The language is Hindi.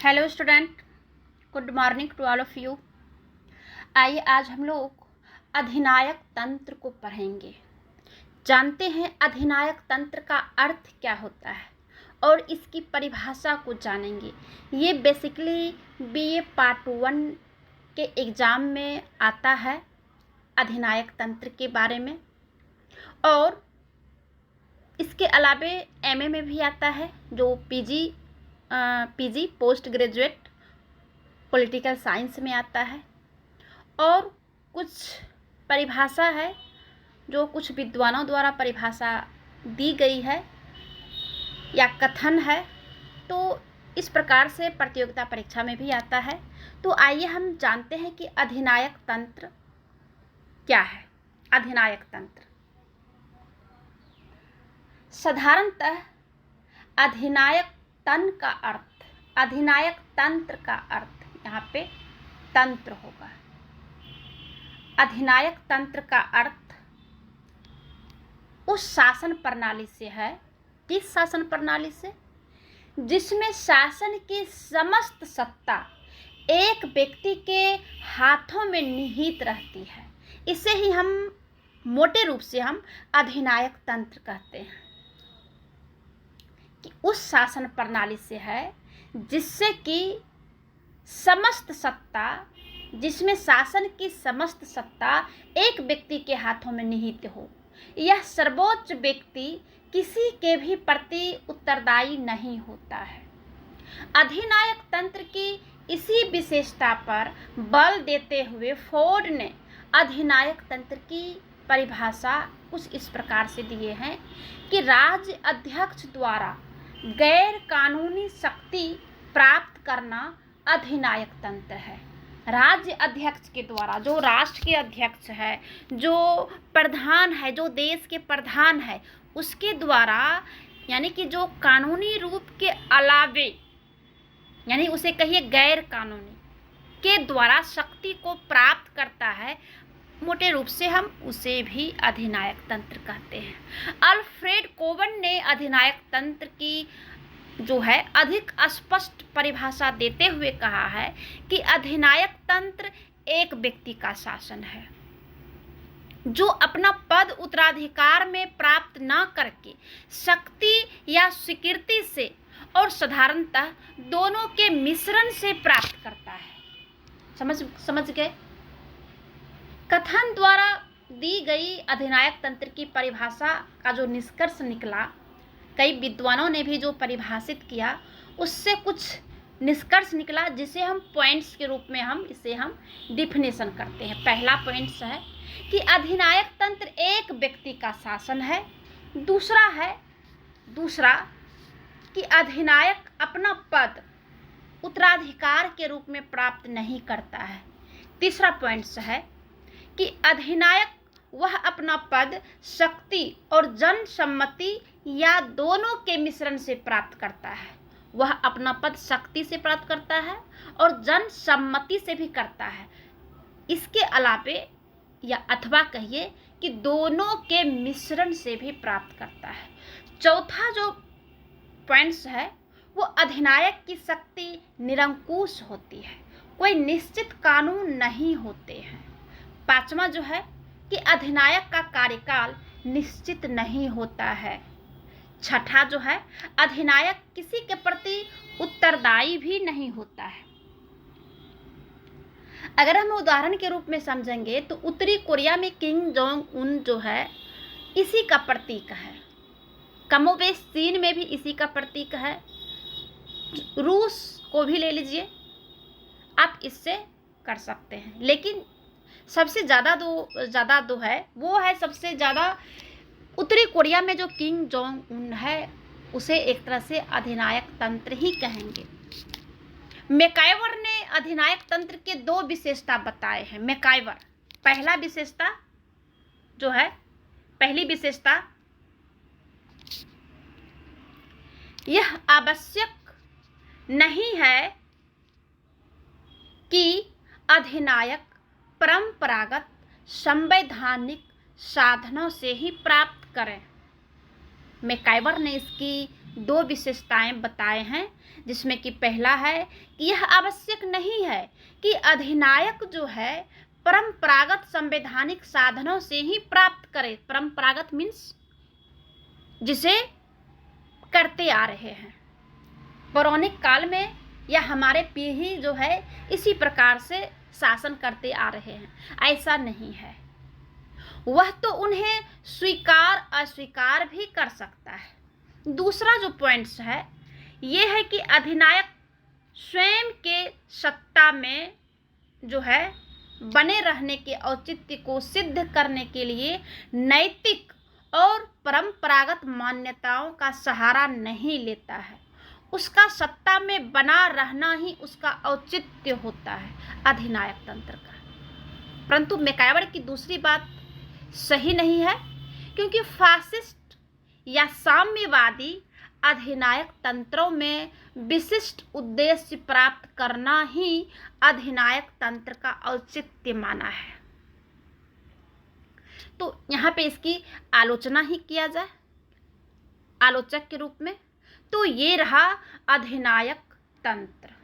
Hello student, good morning to all of you. आइए आज हम लोग अधिनायक तंत्र को पढ़ेंगे। जानते हैं अधिनायक तंत्र का अर्थ क्या होता है और इसकी परिभाषा को जानेंगे। ये बेसिकली बीए पार्ट 1 के एग्ज़ाम में आता है अधिनायक तंत्र के बारे में, और इसके अलावे एमए में भी आता है, जो PG post graduate political science में आता है। और कुछ परिभाषा है जो कुछ विद्वानों द्वारा परिभाषा दी गई है या कथन है, तो इस प्रकार से प्रतियोगिता परीक्षा में भी आता है। तो आइए हम जानते हैं कि अधिनायक तंत्र क्या है। अधिनायक तंत्र साधारणतः अधिनायक अधिनायक तंत्र का अर्थ यहाँ पे तंत्र होगा। अधिनायक तंत्र का अर्थ उस शासन प्रणाली से है, किस शासन प्रणाली से, जिसमें शासन की समस्त सत्ता एक व्यक्ति के हाथों में निहित रहती है। इसे ही हम मोटे रूप से हम अधिनायक तंत्र कहते हैं कि उस शासन प्रणाली से है जिससे कि समस्त सत्ता, जिसमें शासन की समस्त सत्ता एक व्यक्ति के हाथों में निहित हो। यह सर्वोच्च व्यक्ति किसी के भी प्रति उत्तरदायी नहीं होता है। अधिनायक तंत्र की इसी विशेषता पर बल देते हुए फोर्ड ने अधिनायक तंत्र की परिभाषा कुछ इस प्रकार से दिए हैं कि राज्य अध्यक्ष द्वारा गैर कानूनी शक्ति प्राप्त करना अधिनायक तंत्र है। राज्य अध्यक्ष के द्वारा, जो राष्ट्र के अध्यक्ष है, जो प्रधान है, जो देश के प्रधान है, उसके द्वारा, यानी कि जो कानूनी रूप के अलावे, यानी उसे कहिए गैर कानूनी के द्वारा शक्ति को प्राप्त करता है, मोटे रूप से हम उसे भी अधिनायक तंत्र कहते हैं। अल्फ्रेड कोवन ने अधिनायक तंत्र की जो है अधिक स्पष्ट परिभाषा देते हुए कहा है कि अधिनायक तंत्र एक व्यक्ति का शासन है जो अपना पद उत्तराधिकार में प्राप्त न करके शक्ति या स्वीकृति से और साधारणतः दोनों के मिश्रण से प्राप्त करता है। समझ गए? कथन द्वारा दी गई अधिनायक तंत्र की परिभाषा का जो निष्कर्ष निकला, कई विद्वानों ने भी जो परिभाषित किया, उससे कुछ निष्कर्ष निकला जिसे हम पॉइंट्स के रूप में हम डिफिनेशन करते हैं। पहला पॉइंट्स है कि अधिनायक तंत्र एक व्यक्ति का शासन है। दूसरा कि अधिनायक अपना पद उत्तराधिकार के रूप में प्राप्त नहीं करता है। तीसरा पॉइंट्स है कि अधिनायक वह अपना पद शक्ति और जनसम्मति या दोनों के मिश्रण से प्राप्त करता है। वह अपना पद शक्ति से प्राप्त करता है और जनसम्मति से भी करता है। इसके अलावे या अथवा कहिए कि दोनों के मिश्रण से भी प्राप्त करता है। चौथा जो पॉइंट्स है वो अधिनायक की शक्ति निरंकुश होती है, कोई निश्चित कानून नहीं होते हैं। पांचवा जो है कि अधिनायक का कार्यकाल निश्चित नहीं होता है। छठा जो है अधिनायक किसी के प्रति उत्तरदायी भी नहीं होता है। अगर हम उदाहरण के रूप में समझेंगे तो उत्तरी कोरिया में किम जोंग उन जो है इसी का प्रतीक है। कमोबेश चीन में भी इसी का प्रतीक है। रूस को भी ले लीजिए, आप इससे कर सकते हैं। लेकिन सबसे ज़्यादा दो है वो है, सबसे ज़्यादा उत्तरी कोरिया में जो किम जोंग उन है उसे एक तरह से अधिनायक तंत्र ही कहेंगे। मैकाइवर ने अधिनायक तंत्र के दो विशेषता बताए हैं। मैकाइवर पहली विशेषता यह आवश्यक नहीं है कि अधिनायक परंपरागत संवैधानिक साधनों से ही प्राप्त करें। मैकाइवर ने इसकी 2 विशेषताएं बताए हैं, जिसमें कि पहला है कि यह आवश्यक नहीं है कि अधिनायक जो है परंपरागत संवैधानिक साधनों से ही प्राप्त करे। परंपरागत मीन्स जिसे करते आ रहे हैं पौराणिक काल में, या हमारे पीढ़ी जो है इसी प्रकार से शासन करते आ रहे हैं। ऐसा नहीं है, वह तो उन्हें स्वीकार अस्वीकार भी कर सकता है। दूसरा जो पॉइंट्स है ये है कि अधिनायक स्वयं के सत्ता में जो है बने रहने के औचित्य को सिद्ध करने के लिए नैतिक और परंपरागत मान्यताओं का सहारा नहीं लेता है। उसका सत्ता में बना रहना ही उसका औचित्य होता है अधिनायक तंत्र का। परंतु मैकाइवर की दूसरी बात सही नहीं है, क्योंकि फासिस्ट या साम्यवादी अधिनायक तंत्रों में विशिष्ट उद्देश्य प्राप्त करना ही अधिनायक तंत्र का औचित्य माना है। तो यहाँ पे इसकी आलोचना ही किया जाए आलोचक के रूप में, तो ये रहा अधिनायक तंत्र।